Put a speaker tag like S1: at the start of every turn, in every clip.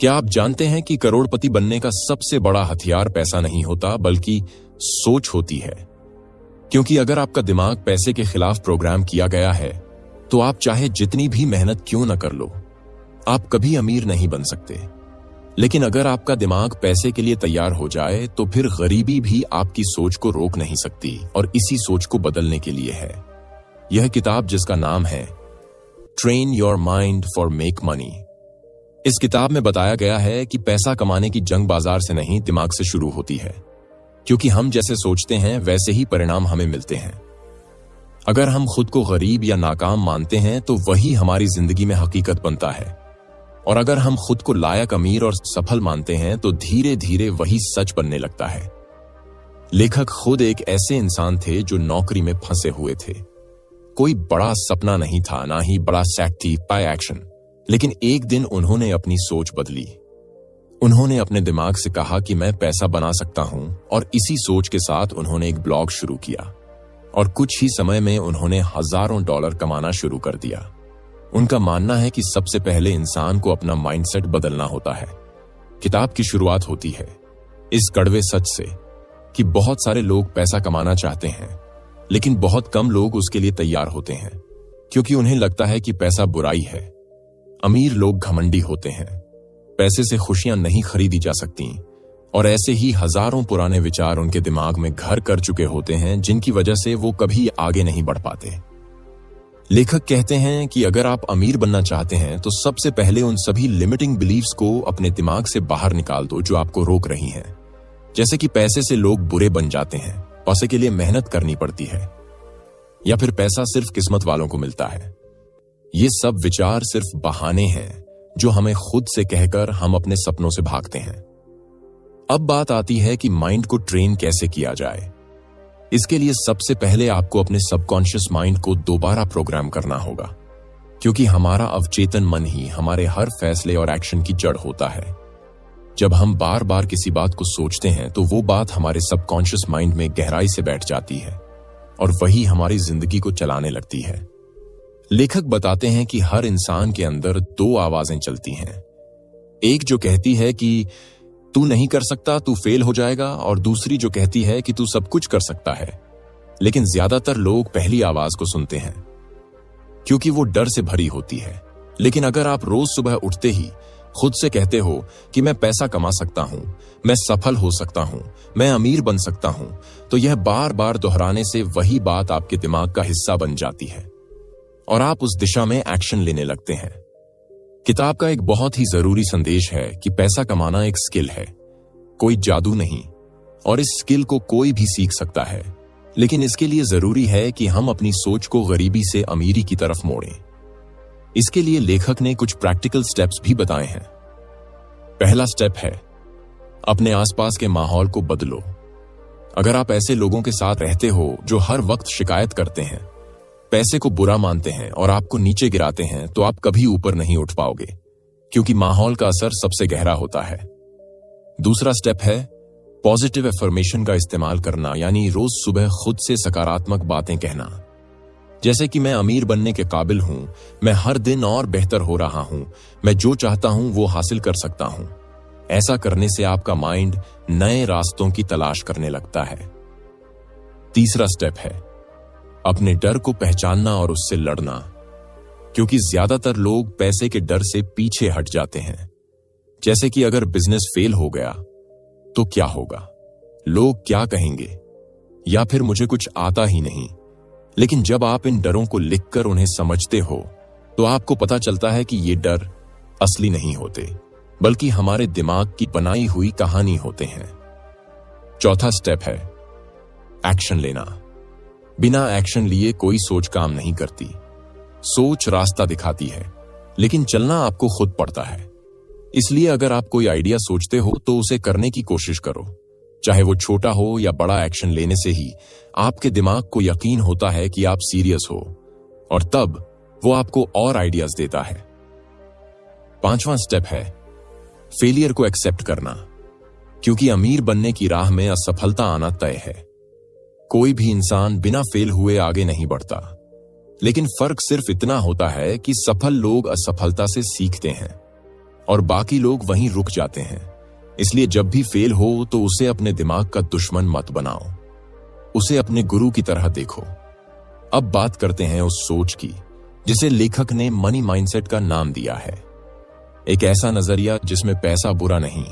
S1: क्या आप जानते हैं कि करोड़पति बनने का सबसे बड़ा हथियार पैसा नहीं होता बल्कि सोच होती है? क्योंकि अगर आपका दिमाग पैसे के खिलाफ प्रोग्राम किया गया है तो आप चाहे जितनी भी मेहनत क्यों न कर लो, आप कभी अमीर नहीं बन सकते। लेकिन अगर आपका दिमाग पैसे के लिए तैयार हो जाए तो फिर गरीबी भी आपकी सोच को रोक नहीं सकती और इसी सोच को बदलने के लिए है यह किताब, जिसका नाम है train your mind for make money. इस किताब में बताया गया है कि पैसा कमाने की जंग बाजार से नहीं, दिमाग से शुरू होती है, क्योंकि हम जैसे सोचते हैं वैसे ही परिणाम हमें मिलते हैं। अगर हम खुद को गरीब या नाकाम मानते हैं तो वही हमारी जिंदगी में हकीकत बनता है, और अगर हम खुद को लायक, अमीर और सफल मानते हैं तो धीरे धीरे वही सच बनने लगता है। लेखक खुद एक ऐसे इंसान थे जो नौकरी में फंसे हुए थे। कोई बड़ा सपना नहीं था, ना ही बड़ा सेट थी बाय एक्शन। लेकिन एक दिन उन्होंने अपनी सोच बदली। उन्होंने अपने दिमाग से कहा कि मैं पैसा बना सकता हूं, और इसी सोच के साथ उन्होंने एक ब्लॉग शुरू किया और कुछ ही समय में उन्होंने हजारों डॉलर कमाना शुरू कर दिया। उनका मानना है कि सबसे पहले इंसान को अपना माइंडसेट बदलना होता है। किताब की शुरुआत होती है इस कड़वे सच से कि बहुत सारे लोग पैसा कमाना चाहते हैं, लेकिन बहुत कम लोग उसके लिए तैयार होते हैं, क्योंकि उन्हें लगता है कि पैसा बुराई है। अमीर लोग घमंडी होते हैं, पैसे से खुशियां नहीं खरीदी जा सकती, और ऐसे ही हजारों पुराने विचार उनके दिमाग में घर कर चुके होते हैं, जिनकी वजह से वो कभी आगे नहीं बढ़ पाते। लेखक कहते हैं कि अगर आप अमीर बनना चाहते हैं तो सबसे पहले उन सभी लिमिटिंग बिलीफ्स को अपने दिमाग से बाहर निकाल दो जो आपको रोक रही हैं। जैसे कि पैसे से लोग बुरे बन जाते हैं, पैसे के लिए मेहनत करनी पड़ती है, या फिर पैसा सिर्फ किस्मत वालों को मिलता है। ये सब विचार सिर्फ बहाने हैं जो हमें खुद से कहकर हम अपने सपनों से भागते हैं। अब बात आती है कि माइंड को ट्रेन कैसे किया जाए। इसके लिए सबसे पहले आपको अपने सबकॉन्शियस माइंड को दोबारा प्रोग्राम करना होगा, क्योंकि हमारा अवचेतन मन ही हमारे हर फैसले और एक्शन की जड़ होता है। जब हम बार बार किसी बात को सोचते हैं तो वो बात हमारे सबकॉन्शियस माइंड में गहराई से बैठ जाती है और वही हमारी जिंदगी को चलाने लगती है। लेखक बताते हैं कि हर इंसान के अंदर दो आवाजें चलती हैं, एक जो कहती है कि तू नहीं कर सकता, तू फेल हो जाएगा, और दूसरी जो कहती है कि तू सब कुछ कर सकता है। लेकिन ज्यादातर लोग पहली आवाज को सुनते हैं क्योंकि वो डर से भरी होती है। लेकिन अगर आप रोज सुबह उठते ही खुद से कहते हो कि मैं पैसा कमा सकता हूं, मैं सफल हो सकता हूं, मैं अमीर बन सकता हूं, तो यह बार बार दोहराने से वही बात आपके दिमाग का हिस्सा बन जाती है और आप उस दिशा में एक्शन लेने लगते हैं। किताब का एक बहुत ही जरूरी संदेश है कि पैसा कमाना एक स्किल है, कोई जादू नहीं, और इस स्किल को कोई भी सीख सकता है। लेकिन इसके लिए जरूरी है कि हम अपनी सोच को गरीबी से अमीरी की तरफ मोड़ें। इसके लिए लेखक ने कुछ प्रैक्टिकल स्टेप्स भी बताए हैं। पहला स्टेप है अपने आसपास के माहौल को बदलो। अगर आप ऐसे लोगों के साथ रहते हो जो हर वक्त शिकायत करते हैं, पैसे को बुरा मानते हैं और आपको नीचे गिराते हैं, तो आप कभी ऊपर नहीं उठ पाओगे, क्योंकि माहौल का असर सबसे गहरा होता है। दूसरा स्टेप है पॉजिटिव एफर्मेशन का इस्तेमाल करना, यानी रोज सुबह खुद से सकारात्मक बातें कहना, जैसे कि मैं अमीर बनने के काबिल हूं, मैं हर दिन और बेहतर हो रहा हूं, मैं जो चाहता हूं वो हासिल कर सकता हूं। ऐसा करने से आपका माइंड नए रास्तों की तलाश करने लगता है। तीसरा स्टेप है अपने डर को पहचानना और उससे लड़ना, क्योंकि ज्यादातर लोग पैसे के डर से पीछे हट जाते हैं। जैसे कि अगर बिजनेस फेल हो गया तो क्या होगा, लोग क्या कहेंगे, या फिर मुझे कुछ आता ही नहीं। लेकिन जब आप इन डरों को लिखकर उन्हें समझते हो तो आपको पता चलता है कि ये डर असली नहीं होते, बल्कि हमारे दिमाग की बनाई हुई कहानी होते हैं। चौथा स्टेप है एक्शन लेना। बिना एक्शन लिए कोई सोच काम नहीं करती। सोच रास्ता दिखाती है, लेकिन चलना आपको खुद पड़ता है। इसलिए अगर आप कोई आइडिया सोचते हो तो उसे करने की कोशिश करो, चाहे वो छोटा हो या बड़ा। एक्शन लेने से ही आपके दिमाग को यकीन होता है कि आप सीरियस हो, और तब वो आपको और आइडियाज देता है। पांचवा स्टेप है फेलियर को एक्सेप्ट करना, क्योंकि अमीर बनने की राह में असफलता आना तय है। कोई भी इंसान बिना फेल हुए आगे नहीं बढ़ता, लेकिन फर्क सिर्फ इतना होता है कि सफल लोग असफलता से सीखते हैं और बाकी लोग वहीं रुक जाते हैं। इसलिए जब भी फेल हो तो उसे अपने दिमाग का दुश्मन मत बनाओ, उसे अपने गुरु की तरह देखो। अब बात करते हैं उस सोच की जिसे लेखक ने मनी माइंडसेट का नाम दिया है। एक ऐसा नजरिया जिसमें पैसा बुरा नहीं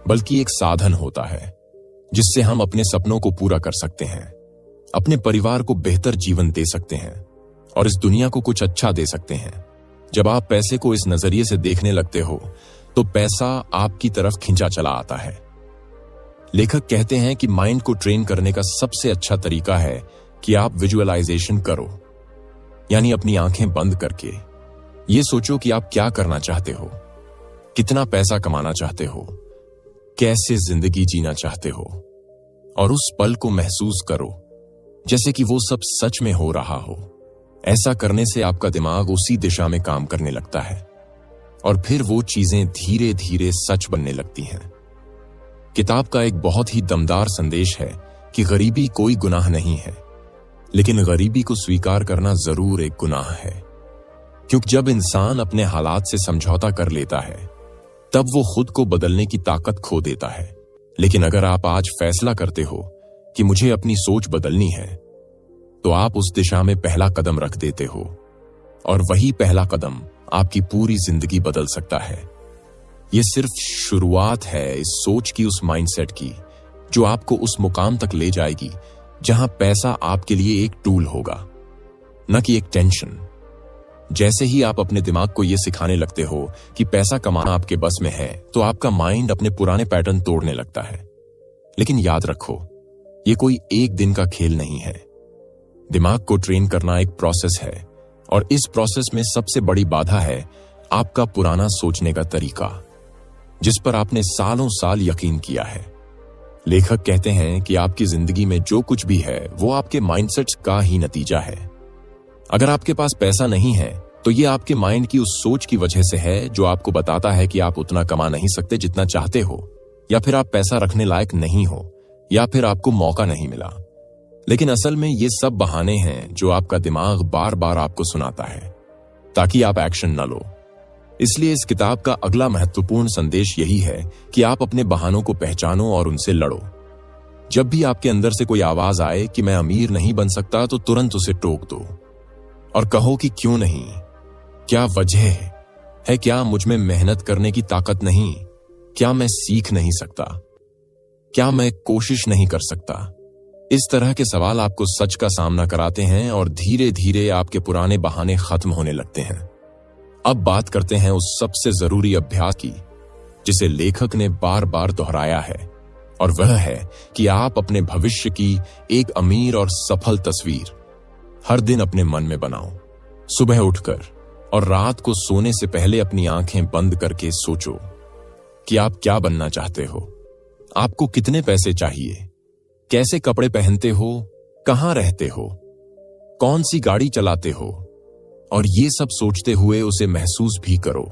S1: बल्कि एक साधन होता है जिससे हम अपने सपनों को पूरा कर सकते हैं, अपने परिवार को बेहतर जीवन दे सकते हैं और इस दुनिया को कुछ अच्छा दे सकते हैं। जब आप पैसे को इस नजरिए से देखने लगते हो तो पैसा आपकी तरफ खिंचा चला आता है। लेखक कहते हैं कि माइंड को ट्रेन करने का सबसे अच्छा तरीका है कि आप विजुअलाइजेशन करो, यानी अपनी आंखें बंद करके ये सोचो कि आप क्या करना चाहते हो, कितना पैसा कमाना चाहते हो, कैसे जिंदगी जीना चाहते हो, और उस पल को महसूस करो जैसे कि वो सब सच में हो रहा हो। ऐसा करने से आपका दिमाग उसी दिशा में काम करने लगता है और फिर वो चीजें धीरे धीरे सच बनने लगती हैं। किताब का एक बहुत ही दमदार संदेश है कि गरीबी कोई गुनाह नहीं है, लेकिन गरीबी को स्वीकार करना जरूर एक गुनाह है, क्योंकि जब इंसान अपने हालात से समझौता कर लेता है तब वो खुद को बदलने की ताकत खो देता है। लेकिन अगर आप आज फैसला करते हो कि मुझे अपनी सोच बदलनी है, तो आप उस दिशा में पहला कदम रख देते हो और वही पहला कदम आपकी पूरी जिंदगी बदल सकता है। यह सिर्फ शुरुआत है इस सोच की, उस माइंडसेट की जो आपको उस मुकाम तक ले जाएगी जहां पैसा आपके लिए एक टूल होगा, न कि एक टेंशन। जैसे ही आप अपने दिमाग को यह सिखाने लगते हो कि पैसा कमाना आपके बस में है, तो आपका माइंड अपने पुराने पैटर्न तोड़ने लगता है। लेकिन याद रखो, यह कोई एक दिन का खेल नहीं है। दिमाग को ट्रेन करना एक प्रोसेस है और इस प्रोसेस में सबसे बड़ी बाधा है आपका पुराना सोचने का तरीका, जिस पर आपने सालों साल यकीन किया है। लेखक कहते हैं कि आपकी जिंदगी में जो कुछ भी है वो आपके माइंडसेट का ही नतीजा है। अगर आपके पास पैसा नहीं है तो ये आपके माइंड की उस सोच की वजह से है जो आपको बताता है कि आप उतना कमा नहीं सकते जितना चाहते हो, या फिर आप पैसा रखने लायक नहीं हो, या फिर आपको मौका नहीं मिला। लेकिन असल में ये सब बहाने हैं जो आपका दिमाग बार बार आपको सुनाता है ताकि आप एक्शन न लो। इसलिए इस किताब का अगला महत्वपूर्ण संदेश यही है कि आप अपने बहानों को पहचानो और उनसे लड़ो। जब भी आपके अंदर से कोई आवाज आए कि मैं अमीर नहीं बन सकता, तो तुरंत उसे टोक दो और कहो कि क्यों नहीं, क्या वजह है, क्या मुझ में मेहनत करने की ताकत नहीं, क्या मैं सीख नहीं सकता, क्या मैं कोशिश नहीं कर सकता। इस तरह के सवाल आपको सच का सामना कराते हैं और धीरे धीरे आपके पुराने बहाने खत्म होने लगते हैं। अब बात करते हैं उस सबसे जरूरी अभ्यास की जिसे लेखक ने बार बार दोहराया है, और वह है कि आप अपने भविष्य की एक अमीर और सफल तस्वीर हर दिन अपने मन में बनाओ। सुबह उठकर और रात को सोने से पहले अपनी आंखें बंद करके सोचो कि आप क्या बनना चाहते हो, आपको कितने पैसे चाहिए, कैसे कपड़े पहनते हो, कहां रहते हो, कौन सी गाड़ी चलाते हो, और ये सब सोचते हुए उसे महसूस भी करो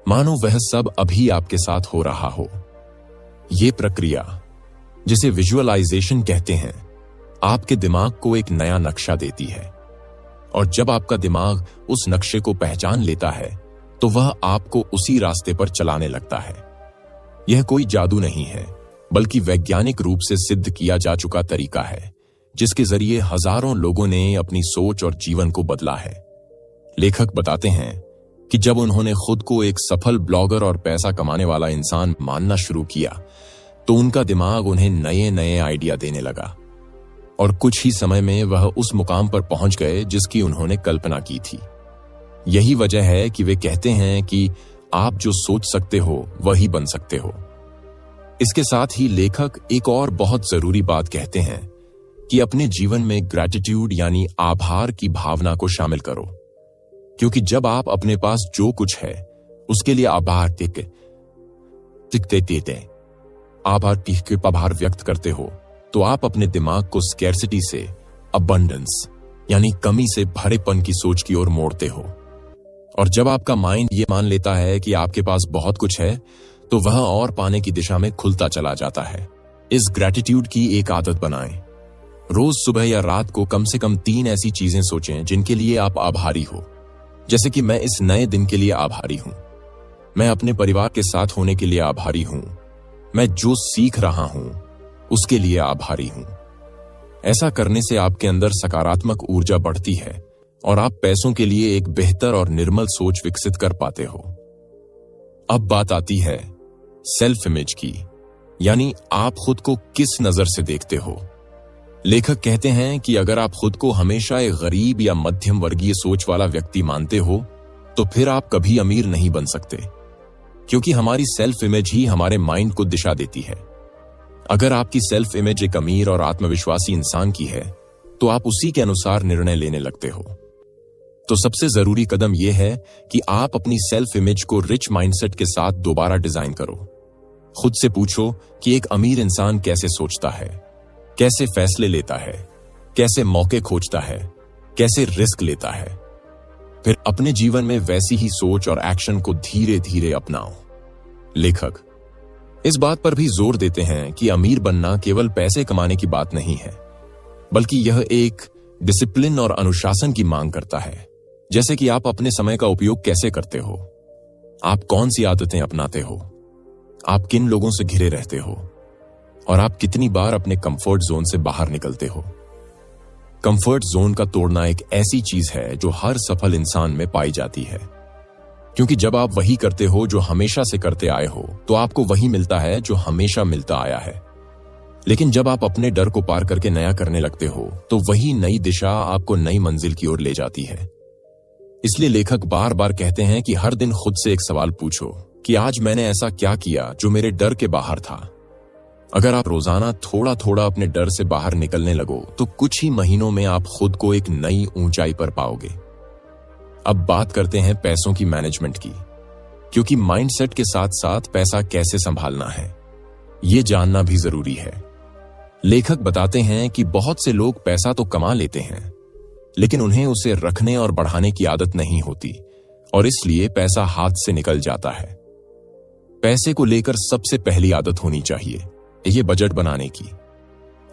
S1: मानो वह सब अभी आपके साथ हो रहा हो। ये प्रक्रिया, जिसे विजुअलाइजेशन कहते हैं, आपके दिमाग को एक नया नक्शा देती है, और जब आपका दिमाग उस नक्शे को पहचान लेता है तो वह आपको उसी रास्ते पर चलाने लगता है। यह कोई जादू नहीं है, बल्कि वैज्ञानिक रूप से सिद्ध किया जा चुका तरीका है जिसके जरिए हजारों लोगों ने अपनी सोच और जीवन को बदला है। लेखक बताते हैं कि जब उन्होंने खुद को एक सफल ब्लॉगर और पैसा कमाने वाला इंसान मानना शुरू किया तो उनका दिमाग उन्हें नए नए आइडिया देने लगा, और कुछ ही समय में वह उस मुकाम पर पहुंच गए जिसकी उन्होंने कल्पना की थी। यही वजह है कि वे कहते हैं कि आप जो सोच सकते हो वही बन सकते हो। इसके साथ ही लेखक एक और बहुत जरूरी बात कहते हैं कि अपने जीवन में ग्रैटिट्यूड यानी आभार की भावना को शामिल करो, क्योंकि जब आप अपने पास जो कुछ है उसके लिए आभार व्यक्त करते हो तो आप अपने दिमाग को स्कैर्सिटी से अबंडेंस यानी कमी से भरेपन की सोच की ओर मोड़ते हो। और जब आपका माइंड ये मान लेता है कि आपके पास बहुत कुछ है तो वह और पाने की दिशा में खुलता चला जाता है। इस ग्रैटिट्यूड की एक आदत बनाएं। रोज सुबह या रात को कम से कम 3 ऐसी चीजें सोचें जिनके लिए आप आभारी हो, जैसे कि मैं इस नए दिन के लिए आभारी हूं, मैं अपने परिवार के साथ होने के लिए आभारी हूं। मैं जो सीख रहा हूं उसके लिए आभारी हूं। ऐसा करने से आपके अंदर सकारात्मक ऊर्जा बढ़ती है और आप पैसों के लिए एक बेहतर और निर्मल सोच विकसित कर पाते हो। अब बात आती है सेल्फ इमेज की, यानी आप खुद को किस नजर से देखते हो। लेखक कहते हैं कि अगर आप खुद को हमेशा एक गरीब या मध्यम वर्गीय सोच वाला व्यक्ति मानते हो तो फिर आप कभी अमीर नहीं बन सकते, क्योंकि हमारी सेल्फ इमेज ही हमारे माइंड को दिशा देती है। अगर आपकी सेल्फ इमेज एक अमीर और आत्मविश्वासी इंसान की है तो आप उसी के अनुसार निर्णय लेने लगते हो। तो सबसे जरूरी कदम यह है कि आप अपनी सेल्फ इमेज को रिच माइंडसेट के साथ दोबारा डिजाइन करो। खुद से पूछो कि एक अमीर इंसान कैसे सोचता है, कैसे फैसले लेता है, कैसे मौके खोजता है, कैसे रिस्क लेता है। फिर अपने जीवन में वैसी ही सोच और एक्शन को धीरे धीरे अपनाओ। लेखक इस बात पर भी जोर देते हैं कि अमीर बनना केवल पैसे कमाने की बात नहीं है, बल्कि यह एक डिसिप्लिन और अनुशासन की मांग करता है। जैसे कि आप अपने समय का उपयोग कैसे करते हो, आप कौन सी आदतें अपनाते हो, आप किन लोगों से घिरे रहते हो और आप कितनी बार अपने कंफर्ट जोन से बाहर निकलते हो। कंफर्ट जोन का तोड़ना एक ऐसी चीज है जो हर सफल इंसान में पाई जाती है, क्योंकि जब आप वही करते हो जो हमेशा से करते आए हो तो आपको वही मिलता है जो हमेशा मिलता आया है। लेकिन जब आप अपने डर को पार करके नया करने लगते हो तो वही नई दिशा आपको नई मंजिल की ओर ले जाती है। इसलिए लेखक बार बार कहते हैं कि हर दिन खुद से एक सवाल पूछो कि आज मैंने ऐसा क्या किया जो मेरे डर के बाहर था। अगर आप रोजाना थोड़ा थोड़ा अपने डर से बाहर निकलने लगो तो कुछ ही महीनों में आप खुद को एक नई ऊंचाई पर पाओगे। अब बात करते हैं पैसों की मैनेजमेंट की, क्योंकि माइंडसेट के साथ साथ पैसा कैसे संभालना है यह जानना भी जरूरी है। लेखक बताते हैं कि बहुत से लोग पैसा तो कमा लेते हैं, लेकिन उन्हें उसे रखने और बढ़ाने की आदत नहीं होती और इसलिए पैसा हाथ से निकल जाता है। पैसे को लेकर सबसे पहली आदत होनी चाहिए ये बजट बनाने की।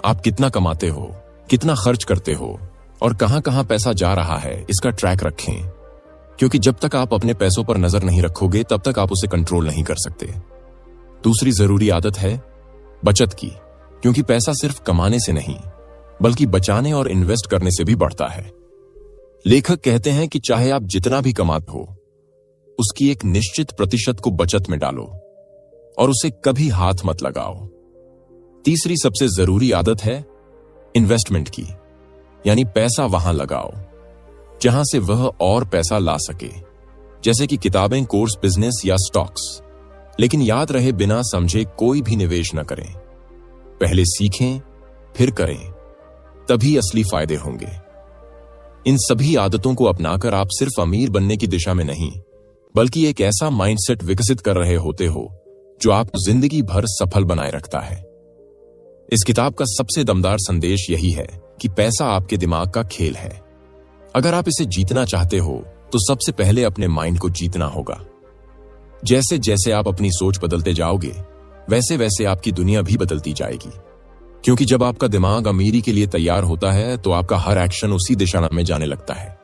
S1: आप कितना कमाते हो, कितना खर्च करते हो और कहां कहां पैसा जा रहा है इसका ट्रैक रखें, क्योंकि जब तक आप अपने पैसों पर नजर नहीं रखोगे तब तक आप उसे कंट्रोल नहीं कर सकते। दूसरी जरूरी आदत है बचत की, क्योंकि पैसा सिर्फ कमाने से नहीं बल्कि बचाने और इन्वेस्ट करने से भी बढ़ता है। लेखक कहते हैं कि चाहे आप जितना भी कमाते हो उसकी एक निश्चित प्रतिशत को बचत में डालो और उसे कभी हाथ मत लगाओ। तीसरी सबसे जरूरी आदत है इन्वेस्टमेंट की, यानी पैसा वहां लगाओ जहां से वह और पैसा ला सके, जैसे कि किताबें, कोर्स, बिजनेस या स्टॉक्स। लेकिन याद रहे, बिना समझे कोई भी निवेश न करें। पहले सीखें फिर करें, तभी असली फायदे होंगे। इन सभी आदतों को अपनाकर आप सिर्फ अमीर बनने की दिशा में नहीं बल्कि एक ऐसा माइंडसेट विकसित कर रहे होते हो जो आपको जिंदगी भर सफल बनाए रखता है। इस किताब का सबसे दमदार संदेश यही है कि पैसा आपके दिमाग का खेल है। अगर आप इसे जीतना चाहते हो तो सबसे पहले अपने माइंड को जीतना होगा। जैसे जैसे आप अपनी सोच बदलते जाओगे वैसे वैसे आपकी दुनिया भी बदलती जाएगी, क्योंकि जब आपका दिमाग अमीरी के लिए तैयार होता है तो आपका हर एक्शन उसी दिशा में जाने लगता है।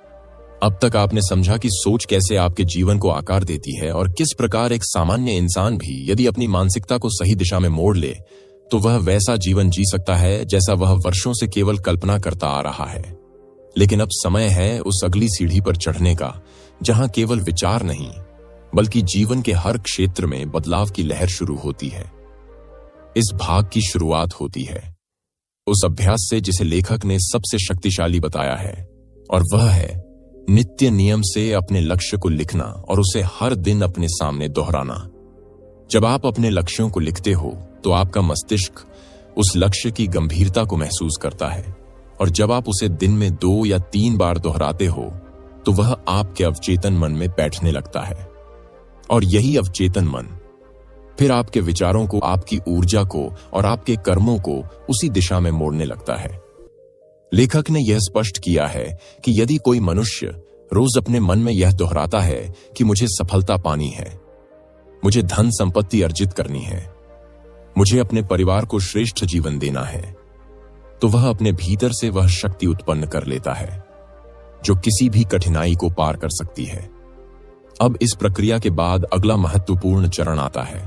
S1: अब तक आपने समझा कि सोच कैसे आपके जीवन को आकार देती है और किस प्रकार एक सामान्य इंसान भी यदि अपनी मानसिकता को सही दिशा में मोड़ ले तो वह वैसा जीवन जी सकता है जैसा वह वर्षों से केवल कल्पना करता आ रहा है। लेकिन अब समय है उस अगली सीढ़ी पर चढ़ने का, जहां केवल विचार नहीं बल्कि जीवन के हर क्षेत्र में बदलाव की लहर शुरू होती है। इस भाग की शुरुआत होती है उस अभ्यास से जिसे लेखक ने सबसे शक्तिशाली बताया है, और वह है नित्य नियम से अपने लक्ष्य को लिखना और उसे हर दिन अपने सामने दोहराना। जब आप अपने लक्ष्यों को लिखते हो तो आपका मस्तिष्क उस लक्ष्य की गंभीरता को महसूस करता है, और जब आप उसे दिन में 2 या 3 बार दोहराते हो तो वह आपके अवचेतन मन में बैठने लगता है, और यही अवचेतन मन फिर आपके विचारों को, आपकी ऊर्जा को और आपके कर्मों को उसी दिशा में मोड़ने लगता है। लेखक ने यह स्पष्ट किया है कि यदि कोई मनुष्य रोज अपने मन में यह दोहराता है कि मुझे सफलता पानी है, मुझे धन संपत्ति अर्जित करनी है, मुझे अपने परिवार को श्रेष्ठ जीवन देना है, तो वह अपने भीतर से वह शक्ति उत्पन्न कर लेता है जो किसी भी कठिनाई को पार कर सकती है। अब इस प्रक्रिया के बाद अगला महत्वपूर्ण चरण आता है,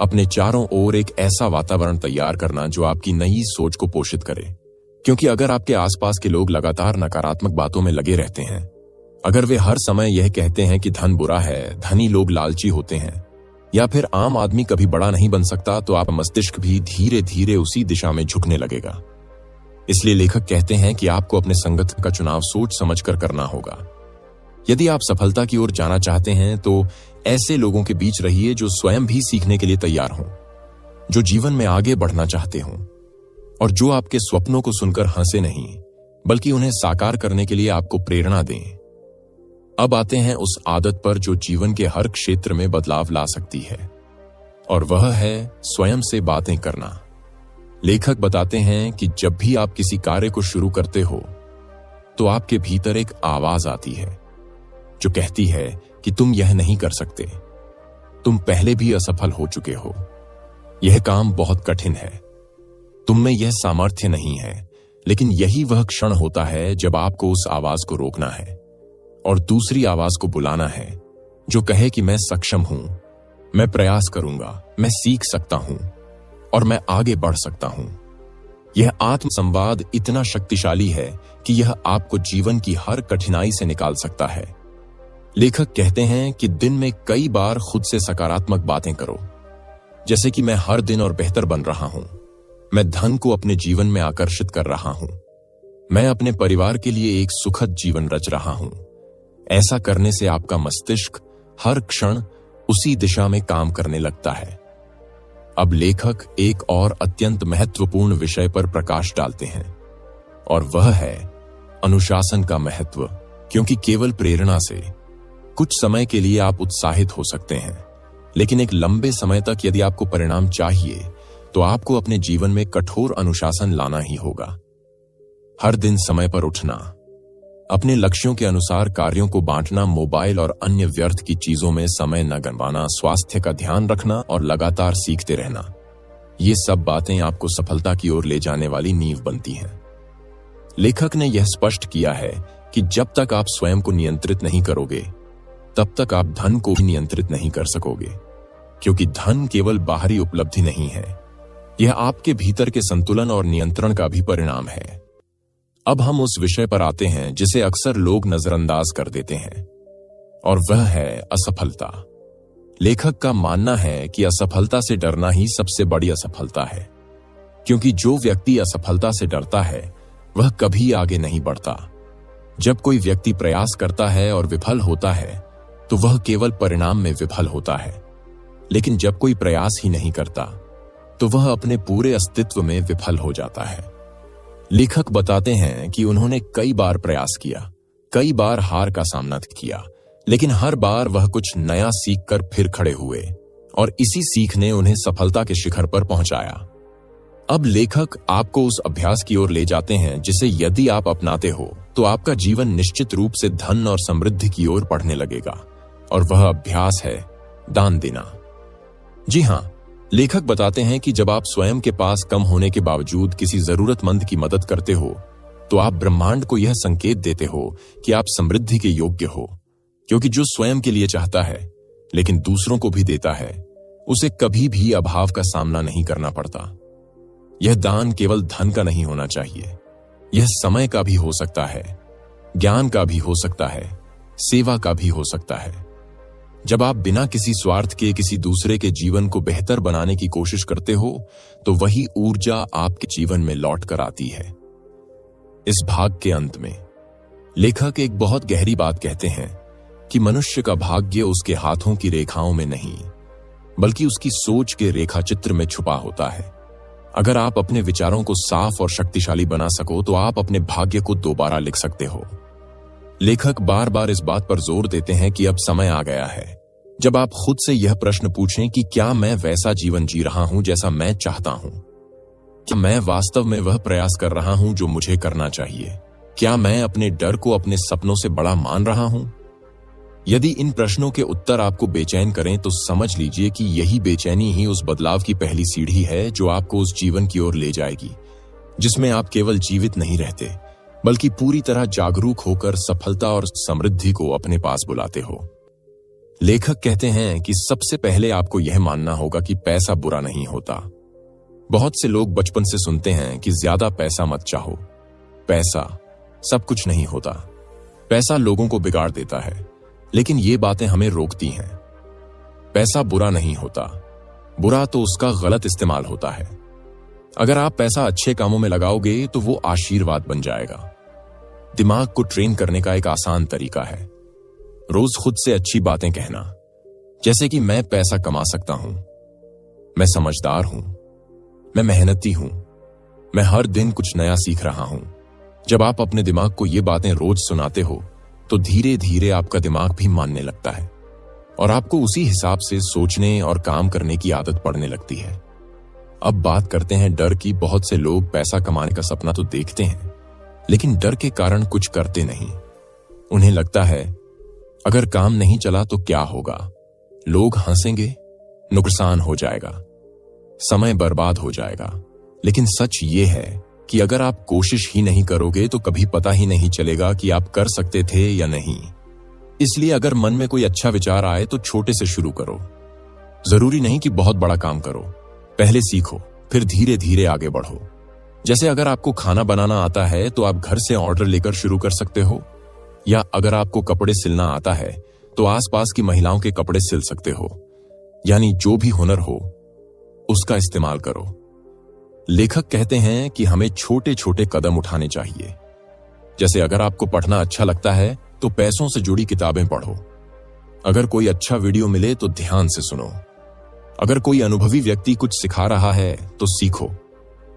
S1: अपने चारों ओर एक ऐसा वातावरण तैयार करना जो आपकी नई सोच को पोषित करे। क्योंकि अगर आपके आसपास के लोग लगातार नकारात्मक बातों में लगे रहते हैं, अगर वे हर समय यह कहते हैं कि धन बुरा है, धनी लोग लालची होते हैं, या फिर आम आदमी कभी बड़ा नहीं बन सकता, तो आप मस्तिष्क भी धीरे धीरे उसी दिशा में झुकने लगेगा। इसलिए लेखक कहते हैं कि आपको अपने संगत का चुनाव सोच समझकर करना होगा। यदि आप सफलता की ओर जाना चाहते हैं तो ऐसे लोगों के बीच रहिए जो स्वयं भी सीखने के लिए तैयार हों, जो जीवन में आगे बढ़ना चाहते हों, और जो आपके स्वप्नों को सुनकर हंसे नहीं बल्कि उन्हें साकार करने के लिए आपको प्रेरणा दें। अब आते हैं उस आदत पर जो जीवन के हर क्षेत्र में बदलाव ला सकती है, और वह है स्वयं से बातें करना। लेखक बताते हैं कि जब भी आप किसी कार्य को शुरू करते हो तो आपके भीतर एक आवाज आती है जो कहती है कि तुम यह नहीं कर सकते, तुम पहले भी असफल हो चुके हो, यह काम बहुत कठिन है, तुम में यह सामर्थ्य नहीं है। लेकिन यही वह क्षण होता है जब आपको उस आवाज को रोकना है और दूसरी आवाज को बुलाना है जो कहे कि मैं सक्षम हूं, मैं प्रयास करूंगा, मैं सीख सकता हूं और मैं आगे बढ़ सकता हूं। यह आत्म संवाद इतना शक्तिशाली है कि यह आपको जीवन की हर कठिनाई से निकाल सकता है। लेखक कहते हैं कि दिन में कई बार खुद से सकारात्मक बातें करो, जैसे कि मैं हर दिन और बेहतर बन रहा हूं, मैं धन को अपने जीवन में आकर्षित कर रहा हूं, मैं अपने परिवार के लिए एक सुखद जीवन रच रहा हूं। ऐसा करने से आपका मस्तिष्क हर क्षण उसी दिशा में काम करने लगता है। अब लेखक एक और अत्यंत महत्वपूर्ण विषय पर प्रकाश डालते हैं, और वह है अनुशासन का महत्व। क्योंकि केवल प्रेरणा से कुछ समय के लिए आप उत्साहित हो सकते हैं, लेकिन एक लंबे समय तक यदि आपको परिणाम चाहिए तो आपको अपने जीवन में कठोर अनुशासन लाना ही होगा। हर दिन समय पर उठना, अपने लक्ष्यों के अनुसार कार्यों को बांटना, मोबाइल और अन्य व्यर्थ की चीजों में समय न गंवाना, स्वास्थ्य का ध्यान रखना और लगातार सीखते रहना, ये सब बातें आपको सफलता की ओर ले जाने वाली नींव बनती हैं। लेखक ने यह स्पष्ट किया है कि जब तक आप स्वयं को नियंत्रित नहीं करोगे तब तक आप धन को भी नियंत्रित नहीं कर सकोगे। क्योंकि धन केवल बाहरी उपलब्धि नहीं है, यह आपके भीतर के संतुलन और नियंत्रण का भी परिणाम है। अब हम उस विषय पर आते हैं जिसे अक्सर लोग नजरअंदाज कर देते हैं, और वह है असफलता। लेखक का मानना है कि असफलता से डरना ही सबसे बड़ी असफलता है। क्योंकि जो व्यक्ति असफलता से डरता है वह कभी आगे नहीं बढ़ता। जब कोई व्यक्ति प्रयास करता है और विफल होता है तो वह केवल परिणाम में विफल होता है, लेकिन जब कोई प्रयास ही नहीं करता तो वह अपने पूरे अस्तित्व में विफल हो जाता है। लेखक बताते हैं कि उन्होंने कई बार प्रयास किया, कई बार हार का सामना किया, लेकिन हर बार वह कुछ नया सीखकर फिर खड़े हुए, और इसी सीख ने उन्हें सफलता के शिखर पर पहुंचाया। अब लेखक आपको उस अभ्यास की ओर ले जाते हैं जिसे यदि आप अपनाते हो तो आपका जीवन निश्चित रूप से धन और समृद्धि की ओर बढ़ने लगेगा, और वह अभ्यास है दान देना। जी हां, लेखक बताते हैं कि जब आप स्वयं के पास कम होने के बावजूद किसी जरूरतमंद की मदद करते हो तो आप ब्रह्मांड को यह संकेत देते हो कि आप समृद्धि के योग्य हो। क्योंकि जो स्वयं के लिए चाहता है लेकिन दूसरों को भी देता है, उसे कभी भी अभाव का सामना नहीं करना पड़ता। यह दान केवल धन का नहीं होना चाहिए, यह समय का भी हो सकता है, ज्ञान का भी हो सकता है, सेवा का भी हो सकता है। जब आप बिना किसी स्वार्थ के किसी दूसरे के जीवन को बेहतर बनाने की कोशिश करते हो तो वही ऊर्जा आपके जीवन में लौट कर आती है। इस भाग के अंत में लेखक एक बहुत गहरी बात कहते हैं कि मनुष्य का भाग्य उसके हाथों की रेखाओं में नहीं बल्कि उसकी सोच के रेखा चित्र में छुपा होता है। अगर आप अपने विचारों को साफ और शक्तिशाली बना सको तो आप अपने भाग्य को दोबारा लिख सकते हो। लेखक बार बार इस बात पर जोर देते हैं कि अब समय आ गया है जब आप खुद से यह प्रश्न पूछें कि क्या मैं वैसा जीवन जी रहा हूं जैसा मैं चाहता हूं? क्या मैं वास्तव में वह प्रयास कर रहा हूं जो मुझे करना चाहिए? क्या मैं अपने डर को अपने सपनों से बड़ा मान रहा हूं? यदि इन प्रश्नों के उत्तर आपको बेचैन करें तो समझ लीजिए कि यही बेचैनी ही उस बदलाव की पहली सीढ़ी है जो आपको उस जीवन की ओर ले जाएगी जिसमें आप केवल जीवित नहीं रहते बल्कि पूरी तरह जागरूक होकर सफलता और समृद्धि को अपने पास बुलाते हो। लेखक कहते हैं कि सबसे पहले आपको यह मानना होगा कि पैसा बुरा नहीं होता। बहुत से लोग बचपन से सुनते हैं कि ज्यादा पैसा मत चाहो, पैसा सब कुछ नहीं होता, पैसा लोगों को बिगाड़ देता है। लेकिन ये बातें हमें रोकती हैं। पैसा बुरा नहीं होता, बुरा तो उसका गलत इस्तेमाल होता है। अगर आप पैसा अच्छे कामों में लगाओगे तो वो आशीर्वाद बन जाएगा। दिमाग को ट्रेन करने का एक आसान तरीका है रोज खुद से अच्छी बातें कहना, जैसे कि मैं पैसा कमा सकता हूं, मैं समझदार हूं, मैं मेहनती हूं, मैं हर दिन कुछ नया सीख रहा हूं। जब आप अपने दिमाग को ये बातें रोज सुनाते हो तो धीरे धीरे आपका दिमाग भी मानने लगता है और आपको उसी हिसाब से सोचने और काम करने की आदत पड़ने लगती है। अब बात करते हैं डर की। बहुत से लोग पैसा कमाने का सपना तो देखते हैं, लेकिन डर के कारण कुछ करते नहीं। उन्हें लगता है अगर काम नहीं चला तो क्या होगा, लोग हंसेंगे, नुकसान हो जाएगा, समय बर्बाद हो जाएगा। लेकिन सच ये है कि अगर आप कोशिश ही नहीं करोगे तो कभी पता ही नहीं चलेगा कि आप कर सकते थे या नहीं। इसलिए अगर मन में कोई अच्छा विचार आए तो छोटे से शुरू करो। जरूरी नहीं कि बहुत बड़ा काम करो, पहले सीखो, फिर धीरे धीरे आगे बढ़ो। जैसे अगर आपको खाना बनाना आता है तो आप घर से ऑर्डर लेकर शुरू कर सकते हो, या अगर आपको कपड़े सिलना आता है तो आसपास की महिलाओं के कपड़े सिल सकते हो। यानी जो भी हुनर हो उसका इस्तेमाल करो। लेखक कहते हैं कि हमें छोटे छोटे कदम उठाने चाहिए। जैसे अगर आपको पढ़ना अच्छा लगता है तो पैसों से जुड़ी किताबें पढ़ो। अगर कोई अच्छा वीडियो मिले तो ध्यान से सुनो। अगर कोई अनुभवी व्यक्ति कुछ सिखा रहा है तो सीखो,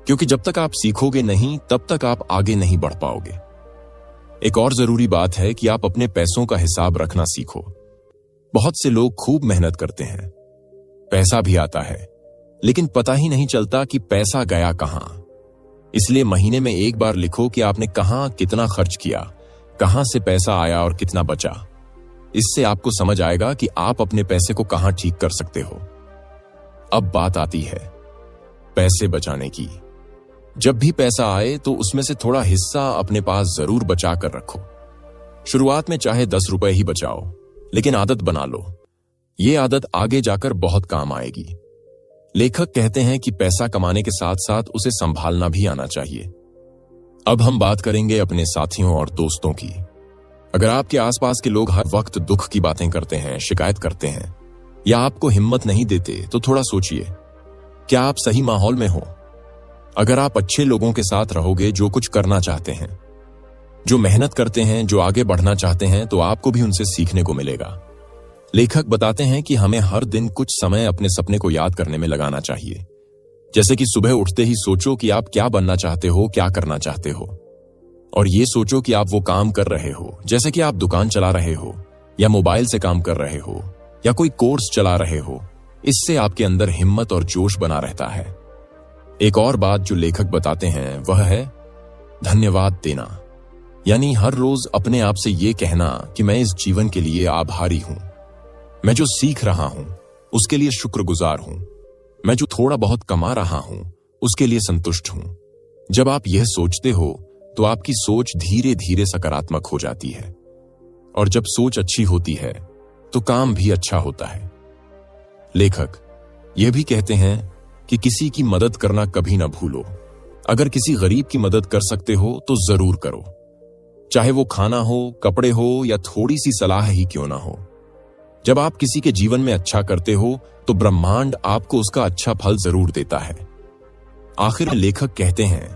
S1: क्योंकि जब तक आप सीखोगे नहीं तब तक आप आगे नहीं बढ़ पाओगे। एक और जरूरी बात है कि आप अपने पैसों का हिसाब रखना सीखो। बहुत से लोग खूब मेहनत करते हैं, पैसा भी आता है, लेकिन पता ही नहीं चलता कि पैसा गया कहां। इसलिए महीने में एक बार लिखो कि आपने कहां कितना खर्च किया, कहां से पैसा आया और कितना बचा। इससे आपको समझ आएगा कि आप अपने पैसे को कहां ठीक कर सकते हो। अब बात आती है पैसे बचाने की। जब भी पैसा आए तो उसमें से थोड़ा हिस्सा अपने पास जरूर बचा कर रखो। शुरुआत में चाहे 10 रुपए ही बचाओ, लेकिन आदत बना लो। ये आदत आगे जाकर बहुत काम आएगी। लेखक कहते हैं कि पैसा कमाने के साथ साथ उसे संभालना भी आना चाहिए। अब हम बात करेंगे अपने साथियों और दोस्तों की। अगर आपके आसपास के लोग हर वक्त दुख की बातें करते हैं, शिकायत करते हैं या आपको हिम्मत नहीं देते तो थोड़ा सोचिए, क्या आप सही माहौल में हो? अगर आप अच्छे लोगों के साथ रहोगे जो कुछ करना चाहते हैं, जो मेहनत करते हैं, जो आगे बढ़ना चाहते हैं, तो आपको भी उनसे सीखने को मिलेगा। लेखक बताते हैं कि हमें हर दिन कुछ समय अपने सपने को याद करने में लगाना चाहिए। जैसे कि सुबह उठते ही सोचो कि आप क्या बनना चाहते हो, क्या करना चाहते हो, और ये सोचो कि आप वो काम कर रहे हो। जैसे कि आप दुकान चला रहे हो या मोबाइल से काम कर रहे हो या कोई कोर्स चला रहे हो। इससे आपके अंदर हिम्मत और जोश बना रहता है। एक और बात जो लेखक बताते हैं वह है धन्यवाद देना। यानी हर रोज अपने आप से ये कहना कि मैं इस जीवन के लिए आभारी हूं, मैं जो सीख रहा हूं उसके लिए शुक्रगुजार हूं, मैं जो थोड़ा बहुत कमा रहा हूं उसके लिए संतुष्ट हूं। जब आप यह सोचते हो तो आपकी सोच धीरे धीरे सकारात्मक हो जाती है, और जब सोच अच्छी होती है तो काम भी अच्छा होता है। लेखक यह भी कहते हैं कि किसी की मदद करना कभी ना भूलो। अगर किसी गरीब की मदद कर सकते हो तो जरूर करो, चाहे वो खाना हो, कपड़े हो या थोड़ी सी सलाह ही क्यों ना हो। जब आप किसी के जीवन में अच्छा करते हो तो ब्रह्मांड आपको उसका अच्छा फल जरूर देता है। आखिर में लेखक कहते हैं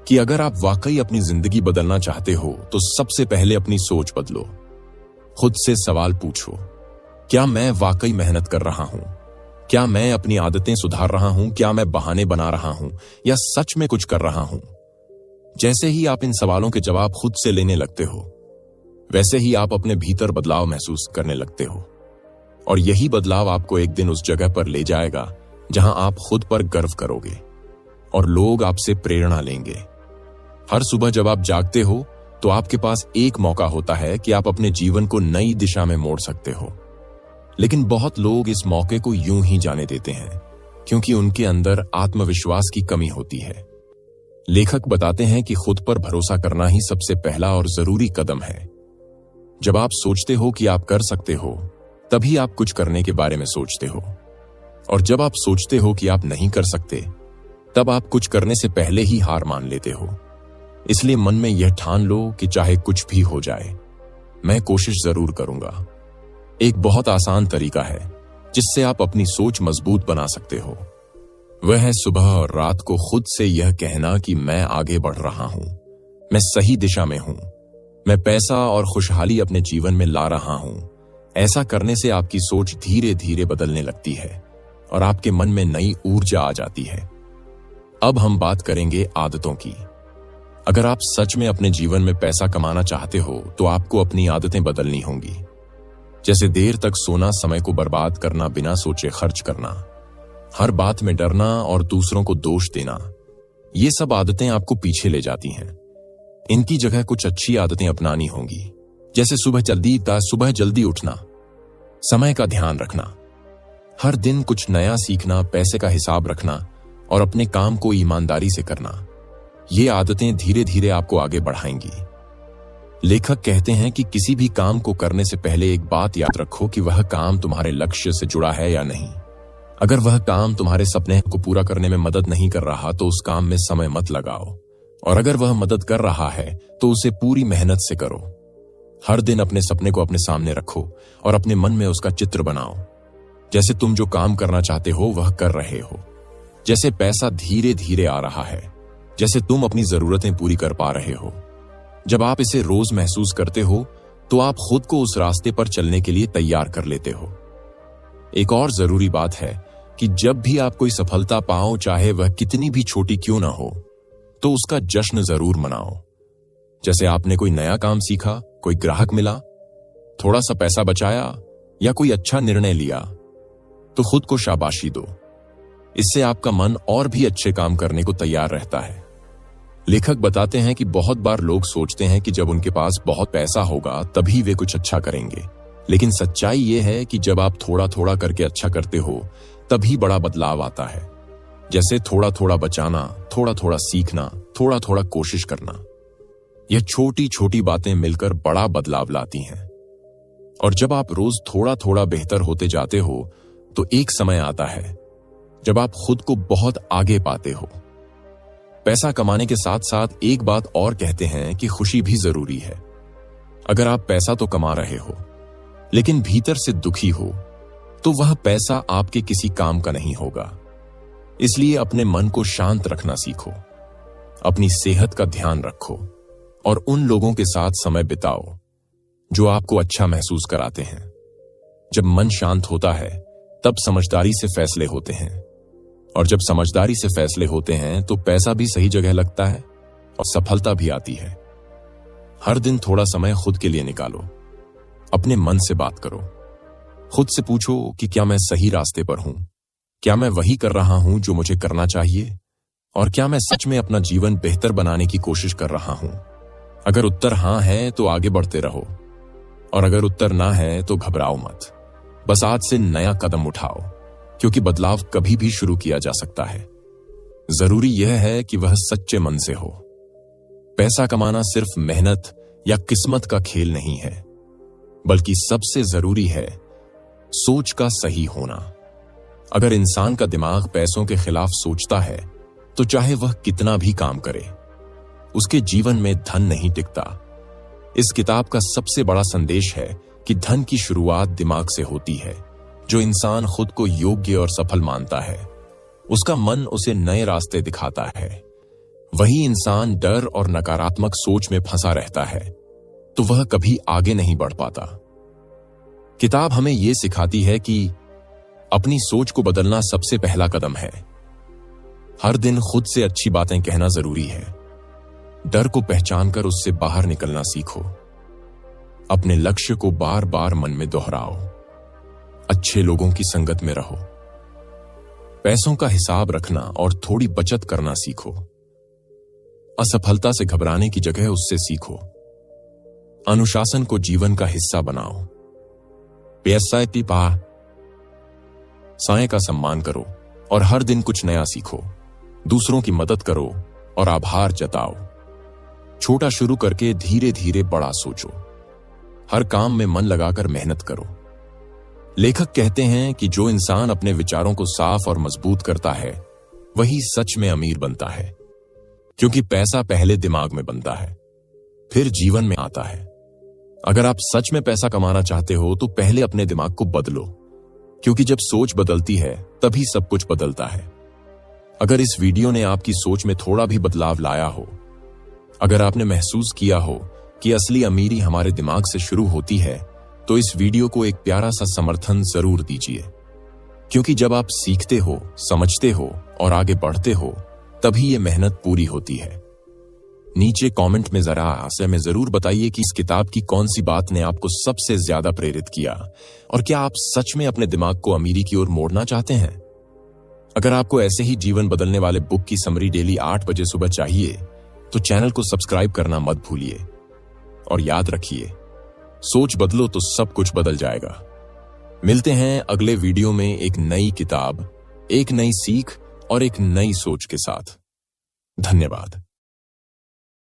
S1: कि अगर आप वाकई अपनी जिंदगी बदलना चाहते हो तो सबसे पहले अपनी सोच बदलो। खुद से सवाल पूछो, क्या मैं वाकई मेहनत कर रहा हूं? क्या मैं अपनी आदतें सुधार रहा हूं? क्या मैं बहाने बना रहा हूं या सच में कुछ कर रहा हूं? जैसे ही आप इन सवालों के जवाब खुद से लेने लगते हो, वैसे ही आप अपने भीतर बदलाव महसूस करने लगते हो, और यही बदलाव आपको एक दिन उस जगह पर ले जाएगा जहां आप खुद पर गर्व करोगे और लोग आपसे प्रेरणा लेंगे। हर सुबह जब आप जागते हो तो आपके पास एक मौका होता है कि आप अपने जीवन को नई दिशा में मोड़ सकते हो। लेकिन बहुत लोग इस मौके को यूं ही जाने देते हैं क्योंकि उनके अंदर आत्मविश्वास की कमी होती है। लेखक बताते हैं कि खुद पर भरोसा करना ही सबसे पहला और जरूरी कदम है। जब आप सोचते हो कि आप कर सकते हो, तभी आप कुछ करने के बारे में सोचते हो। और जब आप सोचते हो कि आप नहीं कर सकते, तब आप कुछ करने से पहले ही हार मान लेते हो। इसलिए मन में यह ठान लो कि चाहे कुछ भी हो जाए, मैं कोशिश जरूर करूंगा। एक बहुत आसान तरीका है जिससे आप अपनी सोच मजबूत बना सकते हो। वह है सुबह और रात को खुद से यह कहना कि मैं आगे बढ़ रहा हूं, मैं सही दिशा में हूं, मैं पैसा और खुशहाली अपने जीवन में ला रहा हूं। ऐसा करने से आपकी सोच धीरे धीरे बदलने लगती है और आपके मन में नई ऊर्जा आ जाती है। अब हम बात करेंगे आदतों की। अगर आप सच में अपने जीवन में पैसा कमाना चाहते हो तो आपको अपनी आदतें बदलनी होंगी। जैसे देर तक सोना, समय को बर्बाद करना, बिना सोचे खर्च करना, हर बात में डरना और दूसरों को दोष देना। ये सब आदतें आपको पीछे ले जाती हैं। इनकी जगह कुछ अच्छी आदतें अपनानी होंगी, जैसे सुबह जल्दी उठना, समय का ध्यान रखना, हर दिन कुछ नया सीखना, पैसे का हिसाब रखना और अपने काम को ईमानदारी से करना। ये आदतें धीरे धीरे आपको आगे बढ़ाएंगी। लेखक कहते हैं कि किसी भी काम को करने से पहले एक बात याद रखो कि वह काम तुम्हारे लक्ष्य से जुड़ा है या नहीं। अगर वह काम तुम्हारे सपने को पूरा करने में मदद नहीं कर रहा तो उस काम में समय मत लगाओ, और अगर वह मदद कर रहा है तो उसे पूरी मेहनत से करो। हर दिन अपने सपने को अपने सामने रखो और अपने मन में उसका चित्र बनाओ, जैसे तुम जो काम करना चाहते हो वह कर रहे हो, जैसे पैसा धीरे धीरे आ रहा है, जैसे तुम अपनी जरूरतें पूरी कर पा रहे हो। जब आप इसे रोज महसूस करते हो तो आप खुद को उस रास्ते पर चलने के लिए तैयार कर लेते हो। एक और जरूरी बात है कि जब भी आप कोई सफलता पाओ, चाहे वह कितनी भी छोटी क्यों ना हो, तो उसका जश्न जरूर मनाओ। जैसे आपने कोई नया काम सीखा, कोई ग्राहक मिला, थोड़ा सा पैसा बचाया या कोई अच्छा निर्णय लिया, तो खुद को शाबाशी दो। इससे आपका मन और भी अच्छे काम करने को तैयार रहता है। लेखक बताते हैं कि बहुत बार लोग सोचते हैं कि जब उनके पास बहुत पैसा होगा तभी वे कुछ अच्छा करेंगे, लेकिन सच्चाई यह है कि जब आप थोड़ा थोड़ा करके अच्छा करते हो तभी बड़ा बदलाव आता है। जैसे थोड़ा थोड़ा बचाना, थोड़ा थोड़ा सीखना, थोड़ा थोड़ा कोशिश करना। यह छोटी छोटी बातें मिलकर बड़ा बदलाव लाती हैं। और जब आप रोज थोड़ा थोड़ा बेहतर होते जाते हो तो एक समय आता है जब आप खुद को बहुत आगे पाते हो। पैसा कमाने के साथ साथ एक बात और कहते हैं कि खुशी भी जरूरी है। अगर आप पैसा तो कमा रहे हो लेकिन भीतर से दुखी हो तो वह पैसा आपके किसी काम का नहीं होगा। इसलिए अपने मन को शांत रखना सीखो, अपनी सेहत का ध्यान रखो और उन लोगों के साथ समय बिताओ जो आपको अच्छा महसूस कराते हैं। जब मन शांत होता है तब समझदारी से फैसले होते हैं, और जब समझदारी से फैसले होते हैं तो पैसा भी सही जगह लगता है और सफलता भी आती है। हर दिन थोड़ा समय खुद के लिए निकालो, अपने मन से बात करो, खुद से पूछो कि क्या मैं सही रास्ते पर हूं, क्या मैं वही कर रहा हूं जो मुझे करना चाहिए, और क्या मैं सच में अपना जीवन बेहतर बनाने की कोशिश कर रहा हूं। अगर उत्तर हां है तो आगे बढ़ते रहो, और अगर उत्तर ना है तो घबराओ मत। बस आज से नया कदम उठाओ, क्योंकि बदलाव कभी भी शुरू किया जा सकता है। जरूरी यह है कि वह सच्चे मन से हो। पैसा कमाना सिर्फ मेहनत या किस्मत का खेल नहीं है, बल्कि सबसे जरूरी है सोच का सही होना। अगर इंसान का दिमाग पैसों के खिलाफ सोचता है तो चाहे वह कितना भी काम करे, उसके जीवन में धन नहीं टिकता। इस किताब का सबसे बड़ा संदेश है कि धन की शुरुआत दिमाग से होती है। जो इंसान खुद को योग्य और सफल मानता है, उसका मन उसे नए रास्ते दिखाता है। वही इंसान डर और नकारात्मक सोच में फंसा रहता है तो वह कभी आगे नहीं बढ़ पाता। किताब हमें यह सिखाती है कि अपनी सोच को बदलना सबसे पहला कदम है। हर दिन खुद से अच्छी बातें कहना जरूरी है। डर को पहचानकर उससे बाहर निकलना सीखो। अपने लक्ष्य को बार बार मन में दोहराओ। अच्छे लोगों की संगत में रहो। पैसों का हिसाब रखना और थोड़ी बचत करना सीखो। असफलता से घबराने की जगह उससे सीखो। अनुशासन को जीवन का हिस्सा बनाओ। समय का सम्मान करो और हर दिन कुछ नया सीखो। दूसरों की मदद करो और आभार जताओ। छोटा शुरू करके धीरे धीरे बड़ा सोचो। हर काम में मन लगाकर मेहनत करो। लेखक कहते हैं कि जो इंसान अपने विचारों को साफ और मजबूत करता है वही सच में अमीर बनता है, क्योंकि पैसा पहले दिमाग में बनता है, फिर जीवन में आता है। अगर आप सच में पैसा कमाना चाहते हो तो पहले अपने दिमाग को बदलो, क्योंकि जब सोच बदलती है तभी सब कुछ बदलता है। अगर इस वीडियो ने आपकी सोच में थोड़ा भी बदलाव लाया हो, अगर आपने महसूस किया हो कि असली अमीरी हमारे दिमाग से शुरू होती है, तो इस वीडियो को एक प्यारा सा समर्थन जरूर दीजिए, क्योंकि जब आप सीखते हो, समझते हो और आगे बढ़ते हो, तभी ये मेहनत पूरी होती है। नीचे कमेंट में जरा आशय में जरूर बताइए कि इस किताब की कौन सी बात ने आपको सबसे ज्यादा प्रेरित किया, और क्या आप सच में अपने दिमाग को अमीरी की ओर मोड़ना चाहते हैं। अगर आपको ऐसे ही जीवन बदलने वाले बुक की समरी डेली 8 बजे सुबह चाहिए तो चैनल को सब्सक्राइब करना मत भूलिए। और याद रखिए, सोच बदलो तो सब कुछ बदल जाएगा। मिलते हैं अगले वीडियो में एक नई किताब, एक नई सीख और एक नई सोच के साथ। धन्यवाद।